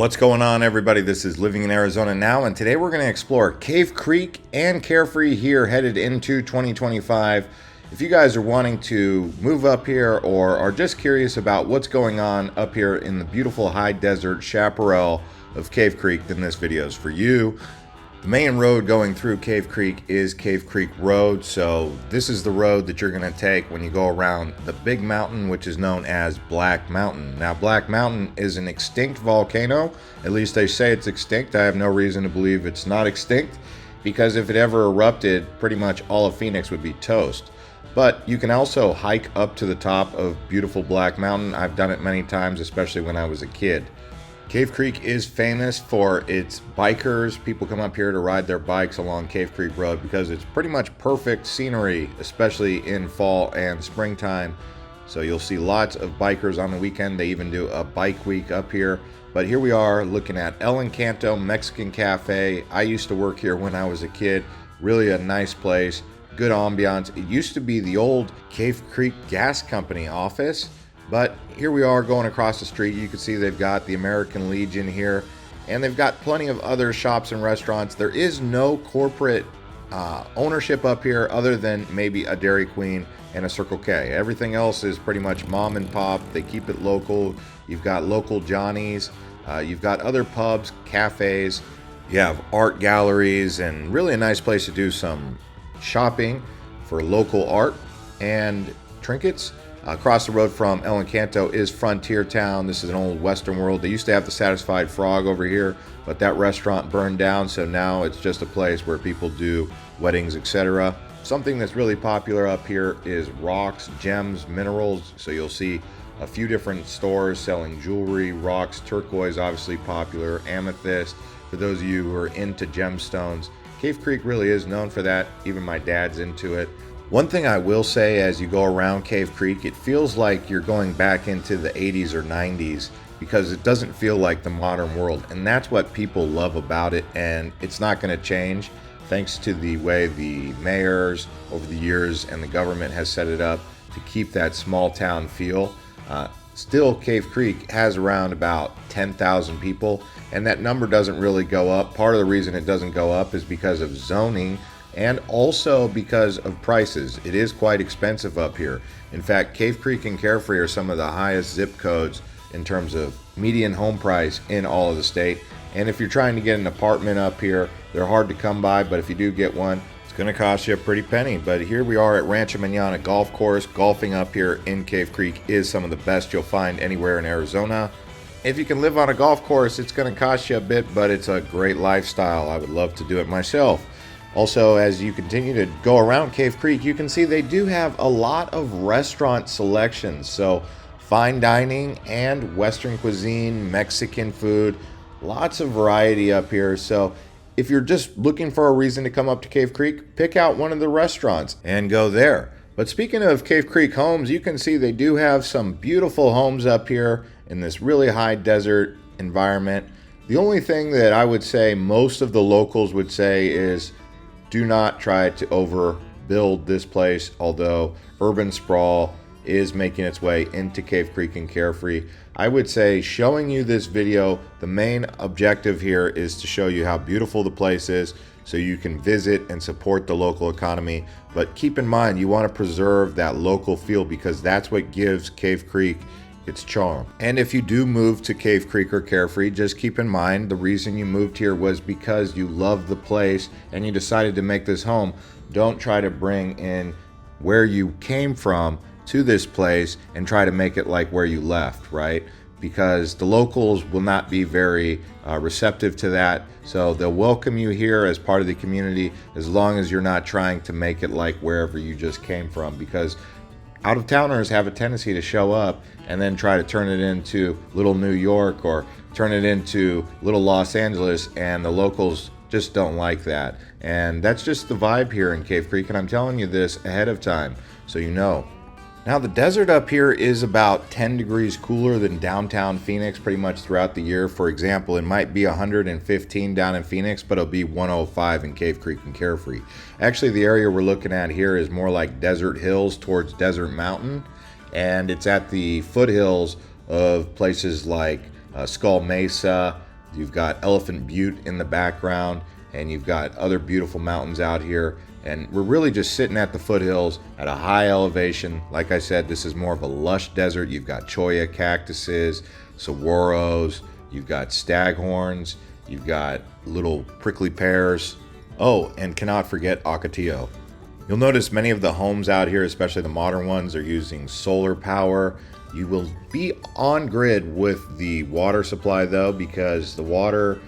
What's going on, everybody? This is Living in Arizona Now, and today we're going to explore Cave Creek and Carefree here headed into 2025. If you guys are wanting to move up here or are just curious about what's going on up here in the beautiful high desert chaparral of Cave Creek, then this video is for you. The main road going through Cave Creek is Cave Creek Road, so this is the road that you're going to take when you go around the big mountain, which is known as Black Mountain. Now, Black Mountain is an extinct volcano. At least they say it's extinct. I have no reason to believe it's not extinct, because if it ever erupted, pretty much all of Phoenix would be toast. But you can also hike up to the top of beautiful Black Mountain. I've done it many times, especially when I was a kid. Cave Creek is famous for its bikers. People come up here to ride their bikes along Cave Creek Road because it's pretty much perfect scenery, especially in fall and springtime. So you'll see lots of bikers on the weekend. They even do a bike week up here. But here we are looking at El Encanto Mexican Cafe. I used to work here when I was a kid. Really a nice place, good ambiance. It used to be the old Cave Creek Gas Company office. But here we are going across the street. You can see they've got the American Legion here, and they've got plenty of other shops and restaurants. There is no corporate ownership up here other than maybe a Dairy Queen and a Circle K. Everything else is pretty much mom and pop. They keep it local. You've got local Johnnies. You've got other pubs, cafes. You have art galleries, and really a nice place to do some shopping for local art and trinkets. Across the road from El Encanto is Frontier Town. This is an old Western World. They used to have the Satisfied Frog over here, but that restaurant burned down, so now it's just a place where people do weddings, etc. Something that's really popular up here is rocks, gems, minerals. So you'll see a few different stores selling jewelry, rocks, turquoise, obviously popular, amethyst. For those of you who are into gemstones, Cave Creek really is known for that. Even my dad's into it. One thing I will say, as you go around Cave Creek, it feels like you're going back into the 80s or 90s because it doesn't feel like the modern world. And that's what people love about it, and it's not going to change thanks to the way the mayors over the years and the government has set it up to keep that small town feel. Still, Cave Creek has around about 10,000 people, and that number doesn't really go up. Part of the reason it doesn't go up is because of zoning, and also because of prices. It is quite expensive up here. In fact, Cave Creek and Carefree are some of the highest zip codes in terms of median home price in all of the state. And if you're trying to get an apartment up here, they're hard to come by, but if you do get one, it's gonna cost you a pretty penny. But here we are at Rancho Mañana Golf Course. Golfing up here in Cave Creek is some of the best you'll find anywhere in Arizona. If you can live on a golf course, it's gonna cost you a bit, but it's a great lifestyle. I would love to do it myself. Also, as you continue to go around Cave Creek, you can see they do have a lot of restaurant selections. So fine dining and Western cuisine, Mexican food, lots of variety up here. So if you're just looking for a reason to come up to Cave Creek, pick out one of the restaurants and go there. But speaking of Cave Creek homes, you can see they do have some beautiful homes up here in this really high desert environment. The only thing that I would say most of the locals would say is, do not try to overbuild this place, although urban sprawl is making its way into Cave Creek and Carefree. I would say showing you this video, the main objective here is to show you how beautiful the place is so you can visit and support the local economy. But keep in mind, you want to preserve that local feel because that's what gives Cave Creek its charm. And if you do move to Cave Creek or Carefree, just keep in mind the reason you moved here was because you love the place and you decided to make this home. Don't try to bring in where you came from to this place and try to make it like where you left, right? Because the locals will not be very receptive to that. So they'll welcome you here as part of the community as long as you're not trying to make it like wherever you just came from, because out-of-towners have a tendency to show up and then try to turn it into Little New York or turn it into Little Los Angeles, and the locals just don't like that. And that's just the vibe here in Cave Creek, and I'm telling you this ahead of time so you know. Now, the desert up here is about 10 degrees cooler than downtown Phoenix pretty much throughout the year. For example, it might be 115 down in Phoenix, but it'll be 105 in Cave Creek and Carefree. Actually, the area we're looking at here is more like Desert Hills towards Desert Mountain, and it's at the foothills of places like Skull Mesa, You've got Elephant Butte in the background, and you've got other beautiful mountains out here. And we're really just sitting at the foothills at a high elevation. Like I said, this is more of a lush desert. You've got cholla cactuses, saguaros, you've got staghorns, you've got little prickly pears. Oh, and cannot forget ocotillo. You'll notice many of the homes out here, especially the modern ones, are using solar power. You will be on grid with the water supply though, because the water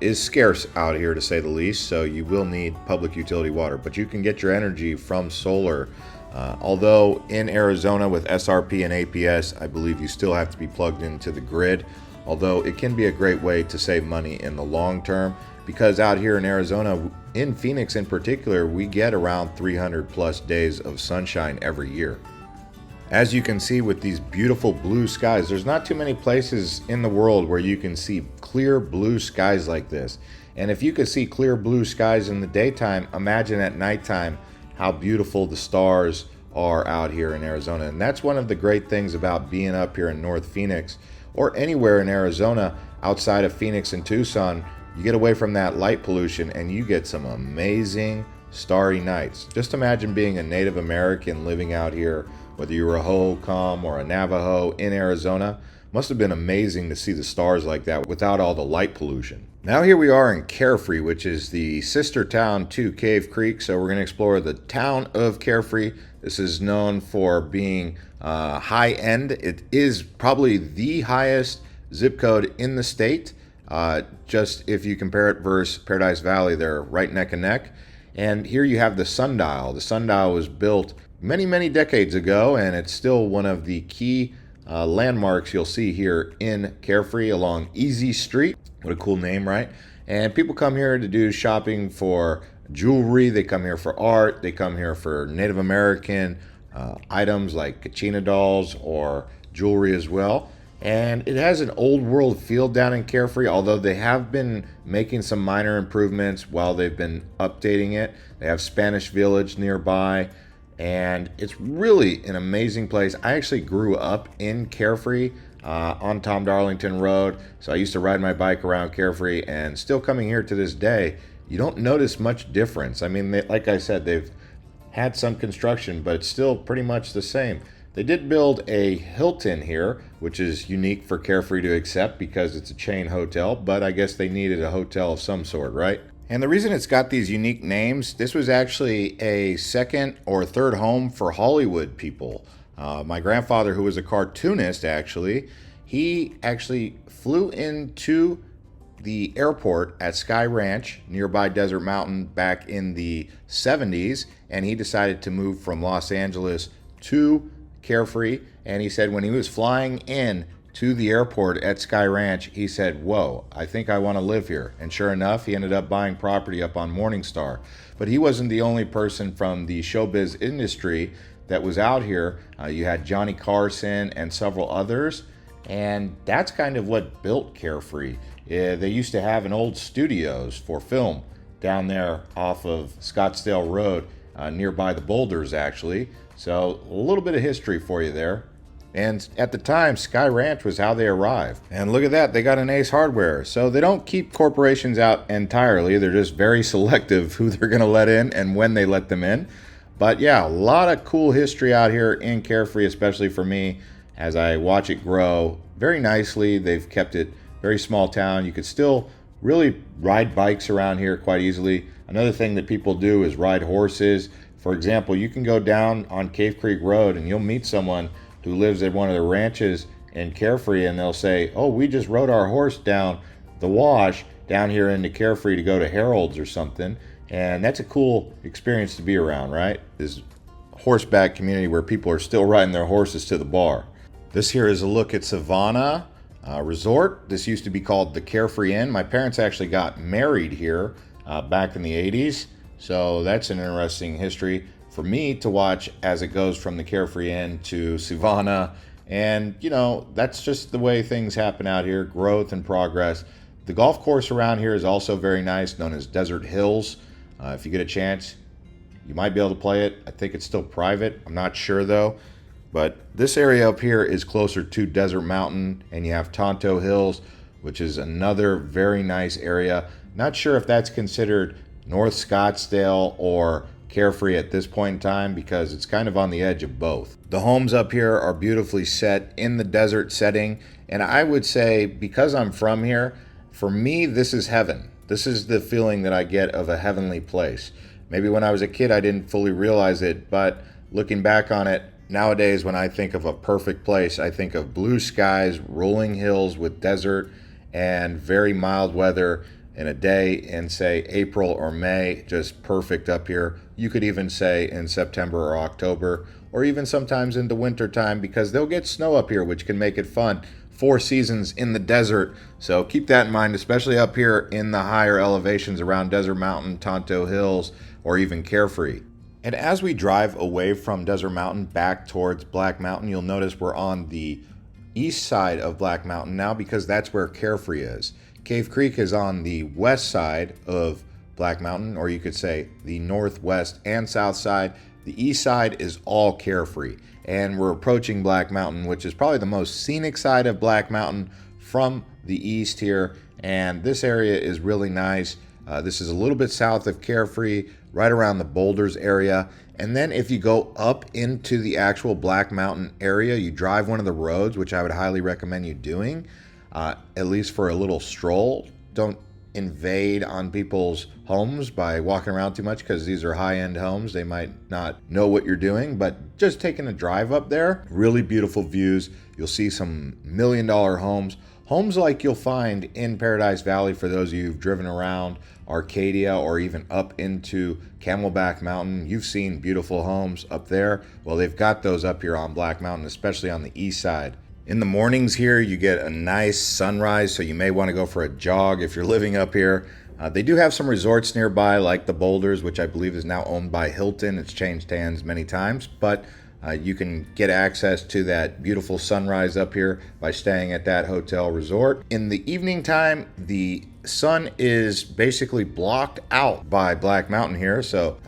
is scarce out here to say the least, so you will need public utility water. But you can get your energy from solar. Although in Arizona with SRP and APS, I believe you still have to be plugged into the grid. Although it can be a great way to save money in the long term, because out here in Arizona, in Phoenix in particular, we get around 300 plus days of sunshine every year. As you can see with these beautiful blue skies, there's not too many places in the world where you can see clear blue skies like this. And if you could see clear blue skies in the daytime, imagine at nighttime how beautiful the stars are out here in Arizona. And that's one of the great things about being up here in North Phoenix, or anywhere in Arizona outside of Phoenix and Tucson. You get away from that light pollution and you get some amazing starry nights. Just imagine being a Native American living out here, whether you were a Hohokam or a Navajo in Arizona. Must have been amazing to see the stars like that without all the light pollution. Now here we are in Carefree, which is the sister town to Cave Creek. So we're going to explore the town of Carefree. This is known for being high end. It is probably the highest zip code in the state. Just if you compare it versus Paradise Valley, they're right neck and neck. And here you have the sundial. The sundial was built many, many decades ago, and it's still one of the key landmarks you'll see here in Carefree along Easy Street. What a cool name, right? And people come here to do shopping for jewelry. They come here for art. They come here for Native American items like Kachina dolls or jewelry as well. And it has an old world feel down in Carefree, although they have been making some minor improvements while they've been updating it. They have Spanish Village nearby, and it's really an amazing place. I actually grew up in Carefree on Tom Darlington Road, so I used to ride my bike around Carefree, and still coming here to this day, you don't notice much difference. I mean, like I said, they've had some construction, but it's still pretty much the same. They did build a Hilton here, which is unique for Carefree to accept because it's a chain hotel, but I guess they needed a hotel of some sort, right? And the reason it's got these unique names, this was actually a second or third home for Hollywood people. My grandfather, who was a cartoonist he actually flew into the airport at Sky Ranch nearby Desert Mountain back in the 70s, and he decided to move from Los Angeles to Carefree. And he said when he was flying in to the airport at Sky Ranch, he said, whoa, I think I want to live here. And sure enough, he ended up buying property up on Morningstar. But he wasn't the only person from the showbiz industry that was out here. You had Johnny Carson and several others, and that's kind of what built Carefree. They used to have an old studios for film down there off of Scottsdale Road, nearby the Boulders actually. So a little bit of history for you there. And at the time, Sky Ranch was how they arrived. And look at that, they got an Ace Hardware. So they don't keep corporations out entirely. They're just very selective who they're going to let in and when they let them in. But yeah, a lot of cool history out here in Carefree, especially for me as I watch it grow very nicely. They've kept it very small town. You could still really ride bikes around here quite easily. Another thing that people do is ride horses. For example, you can go down on Cave Creek Road and you'll meet someone who lives at one of the ranches in Carefree, and they'll say, oh, we just rode our horse down the wash down here into Carefree to go to Harold's or something. And that's a cool experience to be around, right? This horseback community where people are still riding their horses to the bar. This here is a look at Savannah Resort. This used to be called the Carefree Inn. My parents actually got married here back in the 80s. So that's an interesting history for me to watch as it goes from the Carefree Inn to Savannah. And, you know, that's just the way things happen out here, growth and progress. The golf course around here is also very nice, known as Desert Hills. If you get a chance, you might be able to play it. I think it's still private. I'm not sure, though. But this area up here is closer to Desert Mountain, and you have Tonto Hills, which is another very nice area. Not sure if that's considered North Scottsdale or Carefree at this point in time because it's kind of on the edge of both. The homes up here are beautifully set in the desert setting, and I would say because I'm from here, for me this is heaven. This is the feeling that I get of a heavenly place. Maybe when I was a kid I didn't fully realize it, but looking back on it, nowadays when I think of a perfect place, I think of blue skies, rolling hills with desert, and very mild weather in a day in, say, April or May. Just perfect up here. You could even say in September or October, or even sometimes in the winter time, because they'll get snow up here, which can make it fun. 4 seasons in the desert, so keep that in mind, especially up here in the higher elevations around Desert Mountain, Tonto Hills, or even Carefree. And as we drive away from Desert Mountain back towards Black Mountain, you'll notice we're on the east side of Black Mountain now because that's where Carefree is. Cave Creek is on the west side of Black Mountain, or you could say the northwest and south side. The east side is all Carefree, and we're approaching Black Mountain, which is probably the most scenic side of Black Mountain from the east here, and this area is really nice. This is a little bit south of Carefree, right around the Boulders area. And then if you go up into the actual Black Mountain area, you drive one of the roads, which I would highly recommend you doing, at least for a little stroll. Don't invade on people's homes by walking around too much because these are high-end homes. They might not know what you're doing, but just taking a drive up there, really beautiful views. You'll see some million-dollar homes. Homes like you'll find in Paradise Valley for those of you who've driven around Arcadia or even up into Camelback Mountain. You've seen beautiful homes up there. Well, they've got those up here on Black Mountain, especially on the east side. In the mornings here, you get a nice sunrise, so you may want to go for a jog if you're living up here. They do have some resorts nearby, like the Boulders, which I believe is now owned by Hilton. It's changed hands many times, but you can get access to that beautiful sunrise up here by staying at that hotel resort. In the evening time, the sun is basically blocked out by Black Mountain here, so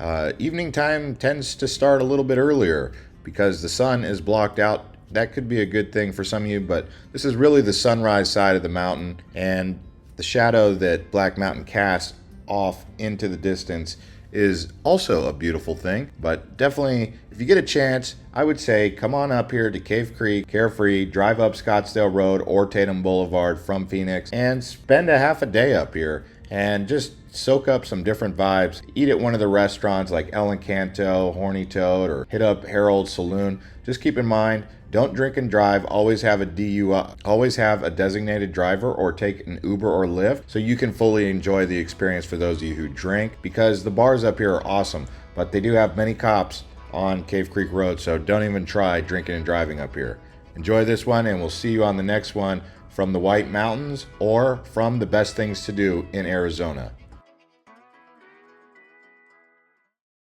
evening time tends to start a little bit earlier because the sun is blocked out. That could be a good thing for some of you, but this is really the sunrise side of the mountain, and the shadow that Black Mountain casts off into the distance is also a beautiful thing. But definitely, if you get a chance, I would say come on up here to Cave Creek, Carefree, drive up Scottsdale Road or Tatum Boulevard from Phoenix, and spend a half a day up here and just soak up some different vibes. Eat at one of the restaurants like El Encanto, Horny Toad, or hit up Harold's Saloon. Just keep in mind, don't drink and drive. Always have a DUI. Always have a designated driver or take an Uber or Lyft so you can fully enjoy the experience for those of you who drink, because the bars up here are awesome, but they do have many cops on Cave Creek Road, so don't even try drinking and driving up here. Enjoy this one, and we'll see you on the next one from the White Mountains or from the best things to do in Arizona.